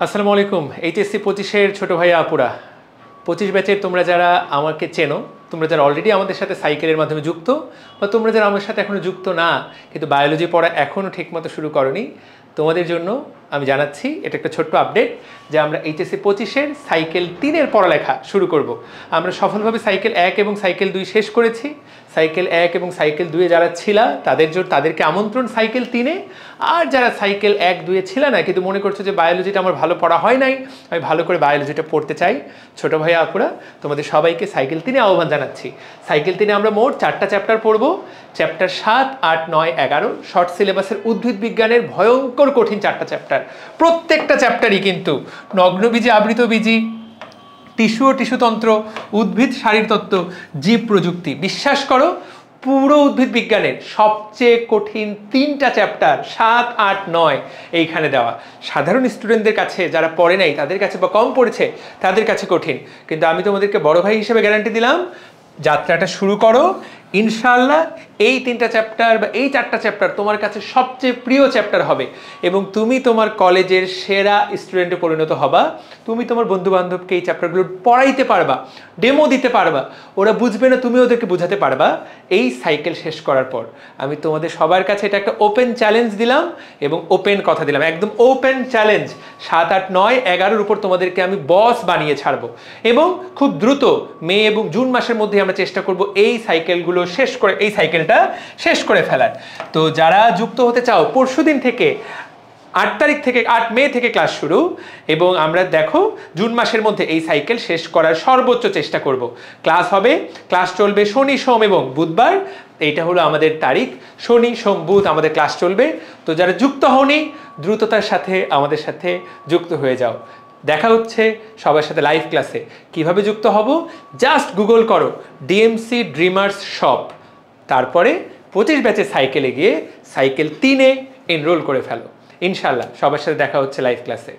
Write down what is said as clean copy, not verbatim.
আসসালামু আলাইকুম। এইচএসসি 25-এর ছোটো ভাইয়া আপুরা, 25 ব্যাচের তোমরা যারা আমাকে চেনো, তোমরা যারা অলরেডি আমাদের সাথে সাইকেলের মাধ্যমে যুক্ত, বা তোমরা যারা আমার সাথে এখনও যুক্ত না কিন্তু বায়োলজি পড়া এখনও ঠিকমতো শুরু করনি, তোমাদের জন্য আমি জানাচ্ছি এটা একটা ছোট্ট আপডেট যে আমরা এইচএসসি 25-এর সাইকেল 3-এর পড়ালেখা শুরু করব। আমরা সফলভাবে সাইকেল 1 এবং সাইকেল 2 শেষ করেছি। সাইকেল 1 এবং সাইকেল 2-এ যারা ছিলা তাদেরকে আমন্ত্রণ সাইকেল 3-এ। আর যারা সাইকেল 1-2-এ ছিল না কিন্তু মনে করছো যে বায়োলজিটা আমার ভালো পড়া হয় নাই, আমি ভালো করে বায়োলজিটা পড়তে চাই, ছোটো ভাইয়া আপুরা তোমাদের সবাইকে সাইকেল 3-এ আহ্বান জানাচ্ছি। সাইকেল 3-এ আমরা মোট 4টা চ্যাপ্টার পড়ব। চ্যাপ্টার 7, 8, 9, 11 শর্ট সিলেবাসের উদ্ভিদ বিজ্ঞানের ভয়ঙ্কর কঠিন 4টা চ্যাপ্টার। প্রত্যেকটা চ্যাপ্টারই কিন্তু নগ্নবীজি, আবৃতবীজি, টিস্যু ও টিস্যুতন্ত্র, উদ্ভিদ শারীরতত্ত্ব, জীব প্রযুক্তি। বিশ্বাস করো, পুরো উদ্ভিদ বিজ্ঞানের সবচেয়ে কঠিন 3টা চ্যাপ্টার 7, 8, 9 এইখানে দেওয়া। সাধারণ স্টুডেন্টদের কাছে যারা পড়ে নাই তাদের কাছে বা কম পড়েছে তাদের কাছে কঠিন, কিন্তু আমি তোমাদেরকে বড় ভাই হিসেবে গ্যারান্টি দিলাম, যাত্রাটা শুরু করো ইনশাআল্লাহ। এই 3টা চ্যাপ্টার বা এই 4টা চ্যাপ্টার তোমার কাছে সবচেয়ে প্রিয় চ্যাপ্টার হবে এবং তুমি তোমার কলেজের সেরা স্টুডেন্টে পরিণত হবা। তুমি তোমার বন্ধুবান্ধবকে এই চ্যাপ্টারগুলো পড়াইতে পারবা, ডেমো দিতে পারবা, ওরা বুঝবে না, তুমি ওদেরকে বোঝাতে পারবা এই সাইকেল শেষ করার পর। আমি তোমাদের সবার কাছে এটা একটা ওপেন চ্যালেঞ্জ দিলাম এবং ওপেন কথা দিলাম, একদম ওপেন চ্যালেঞ্জ। 7, 8, 9, 11-এর উপর তোমাদেরকে আমি বস বানিয়ে ছাড়বো এবং খুব দ্রুত মে এবং জুন মাসের মধ্যে আমরা চেষ্টা করব এই সাইকেলগুলো এই সাইকেলটা শেষ করে ফেলার। তো যারা যুক্ত হতে চাও, পরশুদিন থেকে 8 মে থেকে ক্লাস শুরু এবং আমরা দেখো জুন মাসের মধ্যে এই সাইকেল শেষ করার সর্বোচ্চ চেষ্টা করব। ক্লাস হবে, ক্লাস চলবে শনি, সোম এবং বুধবার। এইটা হলো আমাদের তারিখ, শনি, সোম, বুধ আমাদের ক্লাস চলবে। তো যারা যুক্ত হওনি দ্রুততার সাথে আমাদের সাথে যুক্ত হয়ে যাও। দেখা হচ্ছে সবার সাথে লাইভ ক্লাসে। কিভাবে যুক্ত হব? জাস্ট গুগল করো ডিএমসি ড্রিমার্স শপ, তারপরে 25 ব্যাচের সাইকেলে গিয়ে সাইকেল 3-এ এনরোল করে ফেলো। ইনশাল্লাহ সবার সাথে দেখা হচ্ছে লাইভ ক্লাসে।